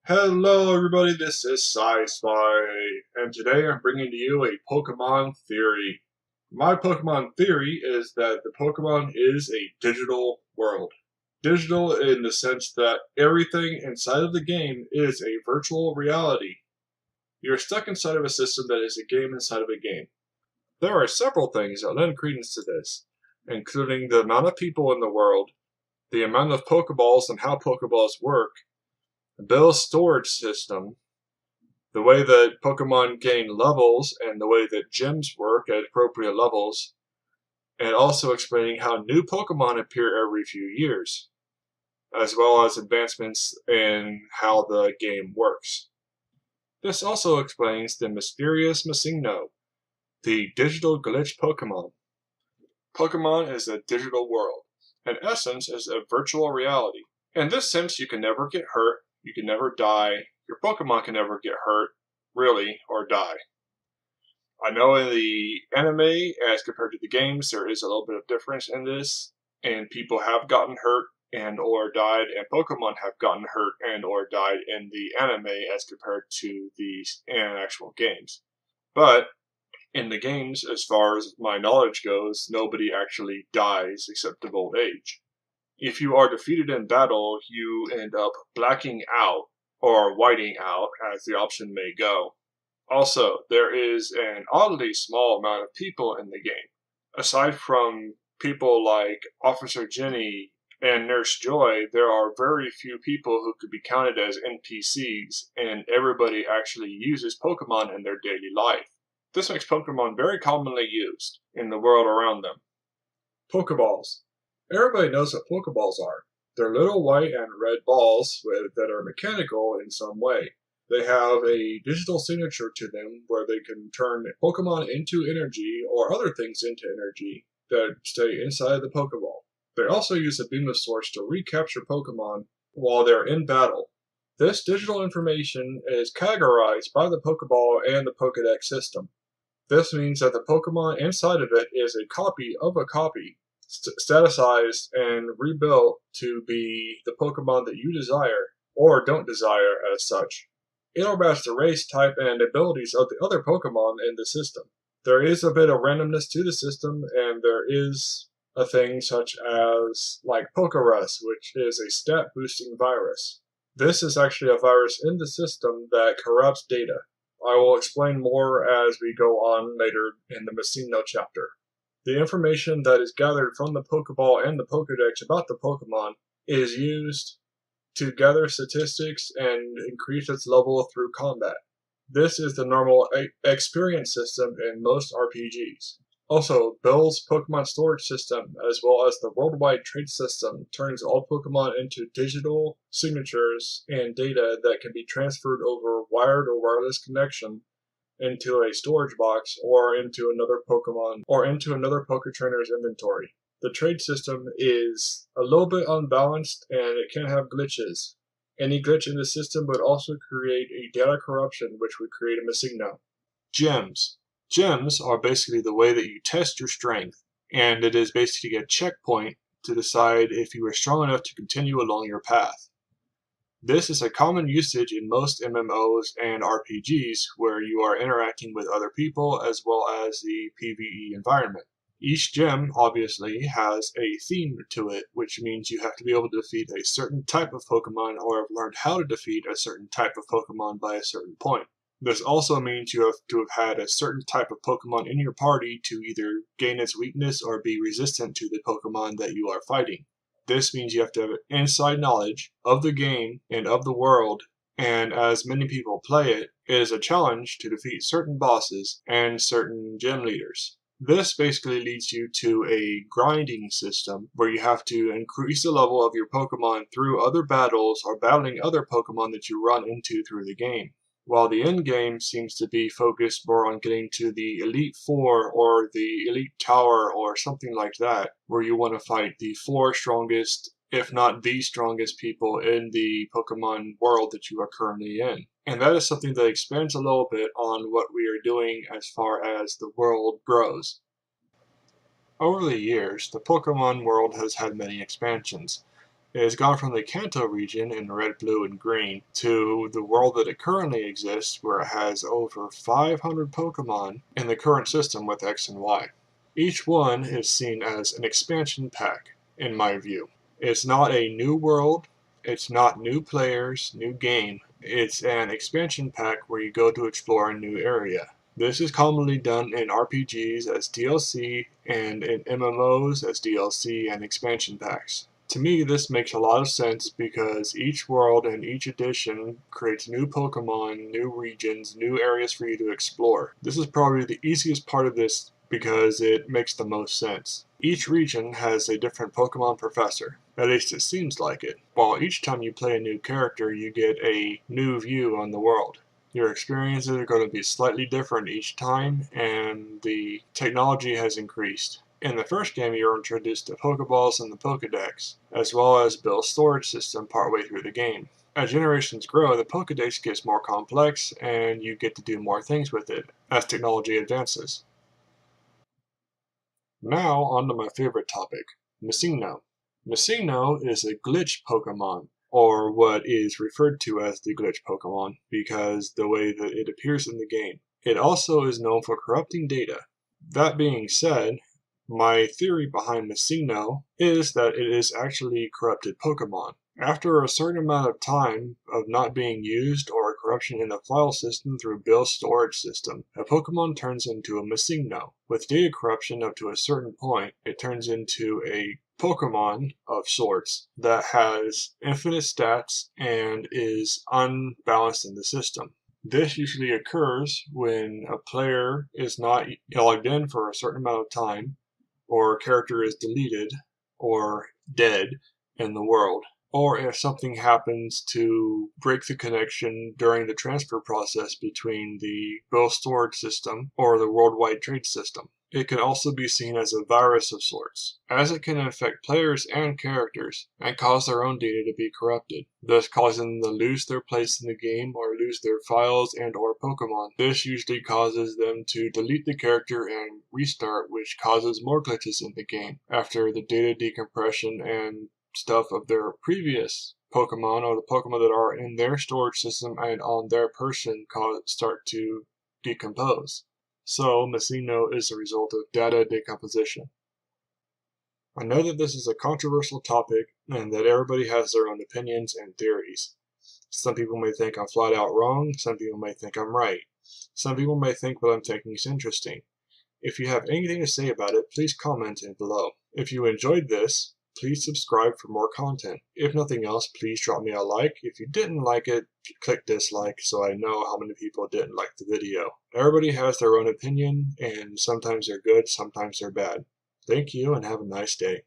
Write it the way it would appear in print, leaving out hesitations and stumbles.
Hello everybody, this is PsySpy, and today I'm bringing to you a Pokemon theory. My Pokemon theory is that the Pokemon is a digital world. Digital in the sense that everything inside of the game is a virtual reality. You're stuck inside of a system that is a game inside of a game. There are several things that lend credence to this, including the amount of people in the world, the amount of Pokeballs and how Pokeballs work, Bill's storage system, the way that Pokemon gain levels and the way that gyms work at appropriate levels, and also explaining how new Pokemon appear every few years, as well as advancements in how the game works. This also explains the mysterious Messina, the digital glitch Pokemon. Pokemon is a digital world. In essence, is a virtual reality. In this sense, you can never get hurt, you can never die, your Pokemon can never get hurt, really, or die. I know in the anime, as compared to the games, there is a little bit of difference in this, and people have gotten hurt and or died, and Pokemon have gotten hurt and or died in the anime as compared to the actual games. But in the games, as far as my knowledge goes, nobody actually dies except of old age. If you are defeated in battle, you end up blacking out, or whiting out, as the option may go. Also, there is an oddly small amount of people in the game. Aside from people like Officer Jenny and Nurse Joy, there are very few people who could be counted as NPCs, and everybody actually uses Pokemon in their daily life. This makes Pokemon very commonly used in the world around them. Pokeballs. Everybody knows what Pokeballs are. They're little white and red balls that are mechanical in some way. They have a digital signature to them where they can turn Pokemon into energy or other things into energy that stay inside the Pokeball. They also use a beam of sorts to recapture Pokemon while they're in battle. This digital information is categorized by the Pokeball and the Pokedex system. This means that the Pokemon inside of it is a copy of a copy, staticized and rebuilt to be the Pokemon that you desire, or don't desire as such. It'll match the race, type, and abilities of the other Pokemon in the system. There is a bit of randomness to the system, and there is a thing such as, like Pokerus, which is a stat-boosting virus. This is actually a virus in the system that corrupts data. I will explain more as we go on later in the Messina chapter. The information that is gathered from the Pokeball and the Pokedex about the Pokemon is used to gather statistics and increase its level through combat. This is the normal experience system in most RPGs. Also, Bill's Pokemon storage system, as well as the worldwide trade system, turns all Pokemon into digital signatures and data that can be transferred over wired or wireless connection into a storage box or into another Pokemon or into another Poketrainer's inventory. The trade system is a little bit unbalanced and it can have glitches. Any glitch in the system would also create a data corruption, which would create a Messina. Gems. Gems are basically the way that you test your strength, and it is basically a checkpoint to decide if you are strong enough to continue along your path. This is a common usage in most MMOs and RPGs where you are interacting with other people as well as the PvE environment. Each gem, obviously, has a theme to it, which means you have to be able to defeat a certain type of Pokemon or have learned how to defeat a certain type of Pokemon by a certain point. This also means you have to have had a certain type of Pokemon in your party to either gain its weakness or be resistant to the Pokemon that you are fighting. This means you have to have inside knowledge of the game and of the world, and as many people play it, it is a challenge to defeat certain bosses and certain gym leaders. This basically leads you to a grinding system where you have to increase the level of your Pokemon through other battles or battling other Pokemon that you run into through the game. While the end game seems to be focused more on getting to the Elite Four or the Elite Tower or something like that, where you want to fight the 4 strongest, if not the strongest people in the Pokemon world that you are currently in. And that is something that expands a little bit on what we are doing as far as the world grows. Over the years, the Pokemon world has had many expansions. It has gone from the Kanto region in red, blue, and green to the world that it currently exists, where it has over 500 Pokemon in the current system with X and Y. Each one is seen as an expansion pack, in my view. It's not a new world, it's not new players, new game. It's an expansion pack where you go to explore a new area. This is commonly done in RPGs as DLC and in MMOs as DLC and expansion packs. To me, this makes a lot of sense because each world and each edition creates new Pokemon, new regions, new areas for you to explore. This is probably the easiest part of this because it makes the most sense. Each region has a different Pokemon professor. At least it seems like it. While each time you play a new character, you get a new view on the world. Your experiences are going to be slightly different each time, and the technology has increased. In the first game, you are introduced to Pokeballs and the Pokedex, as well as Bill's storage system partway through the game. As generations grow, the Pokedex gets more complex, and you get to do more things with it as technology advances. Now, on to my favorite topic, Messina. Messina is a glitch Pokemon, or what is referred to as the glitch Pokemon, because the way that it appears in the game. It also is known for corrupting data. That being said, my theory behind Messina is that it is actually corrupted Pokemon. After a certain amount of time of not being used or a corruption in the file system through Bill's storage system, a Pokemon turns into a Messina. With data corruption up to a certain point, it turns into a Pokemon of sorts that has infinite stats and is unbalanced in the system. This usually occurs when a player is not logged in for a certain amount of time, or a character is deleted or dead in the world, or if something happens to break the connection during the transfer process between the bill storage system or the worldwide trade system. It can also be seen as a virus of sorts, as it can infect players and characters and cause their own data to be corrupted, thus causing them to lose their place in the game or lose their files and or Pokemon. This usually causes them to delete the character and restart, which causes more glitches in the game after the data decompression and stuff of their previous Pokemon or the Pokemon that are in their storage system and on their person start to decompose. So, Messina is a result of data decomposition. I know that this is a controversial topic and that everybody has their own opinions and theories. Some people may think I'm flat out wrong, some people may think I'm right. Some people may think what I'm thinking is interesting. If you have anything to say about it, please comment in below. If you enjoyed this, please subscribe for more content. If nothing else, please drop me a like. If you didn't like it, click dislike so I know how many people didn't like the video. Everybody has their own opinion, and sometimes they're good, sometimes they're bad. Thank you, and have a nice day.